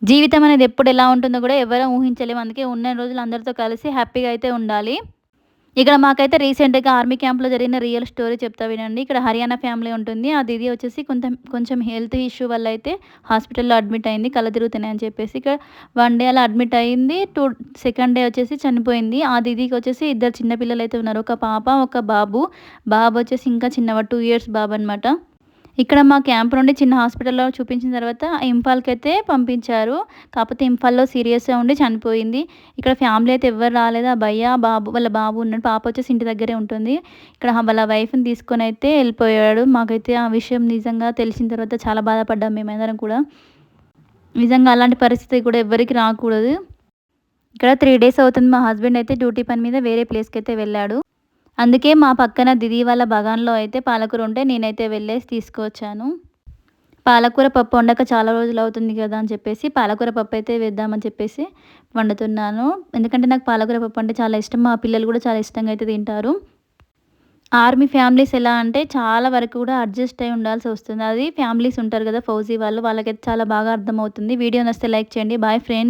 జీవితం అనేది ఎప్పుడు ఎలా ఉంటుందో కూడా ఎవరం ఊహించలేము. అందుకే ఉన్న రోజులు అందరితో కలిసి హ్యాపీగా అయితే ఉండాలి. ఇక్కడ మాకైతే రీసెంట్‌గా ఆర్మీ క్యాంప్‌లో జరిగిన రియల్ స్టోరీ చెప్తా వినండి. ఇక్కడ హర్యానా ఫ్యామిలీ ఉంటుంది. ఆ దీదీ వచ్చేసి కొంచెం హెల్త్ ఇష్యూ వల్ల అయితే హాస్పిటల్‌లో అడ్మిట్ అయింది. కళ్ళు తిరుగుతున్నాయని చెప్పేసి. ఇక్కడ 1 డే అలా అడ్మిట్ అయింది. సెకండ్ డే వచ్చేసి చనిపోయింది. ఆ దీదీకి వచ్చేసి ఇద్దరు చిన్న పిల్లలైతే ఉన్నారు. ఒక పాప, ఒక బాబు. బాబు వచ్చేసి ఇంకా చిన్నవాడు 2 ఇయర్స్ బాబనమాట. ఇక్కడ మా క్యాంప్ నుండి చిన్న హాస్పిటల్‌లో చూపించిన తర్వాత ఇంఫాల్‌కైతే పంపించారు. కాకపోతే ఇంఫాల్‌లో సీరియస్‌గా ఉండి చనిపోయింది. ఇక్కడ ఫ్యామిలీ అయితే ఎవ్వరు రాలేదు. ఆ భయ్య, బాబు వాళ్ళ బాబు ఉన్నాడు. పాప వచ్చేసి ఇంటి దగ్గరే ఉంటుంది. ఇక్కడ వాళ్ళ వైఫ్‌ని తీసుకొనైతే ఎళ్ళిపోయాడు. మాకైతే ఆ విషయం నిజంగా తెలిసిన తర్వాత చాలా బాధపడ్డాం మేమందరం కూడా. నిజంగా అలాంటి పరిస్థితి కూడా ఎవ్వరికీ రాకూడదు. ఇక్కడ 3 డేస్ అవుతుంది. మా హస్బెండ్ అయితే డ్యూటీ పని మీద వేరే ప్లేస్‌కైతే వెళ్ళాడు. అందుకే మా పక్కన దిది వాళ్ళ బగాన్‌లో అయితే పాలకూర ఉంటే నేనైతే వెళ్ళేసి తీసుకొచ్చాను. పాలకూర పప్పు వండక చాలా రోజులవుతుంది కదా అని చెప్పేసి, పాలకూర పప్పయితే వేద్దామని చెప్పేసి వండుతున్నాను. ఎందుకంటే నాకు పాలకూర పప్పు అంటే చాలా ఇష్టం. మా పిల్లలు కూడా చాలా ఇష్టంగా అయితే తింటారు. ఆర్మీ ఫ్యామిలీస్ ఎలా అంటే చాలా వరకు కూడా అడ్జస్ట్ అయ్యి ఉండాల్సొస్తుంది. అది ఫ్యామిలీస్ ఉంటారు కదా! ఫౌజీ వాళ్ళు వాళ్ళకైతే చాలా బాగా అర్థమవుతుంది. వీడియో నచ్చితే లైక్ చేయండి. Bye friends.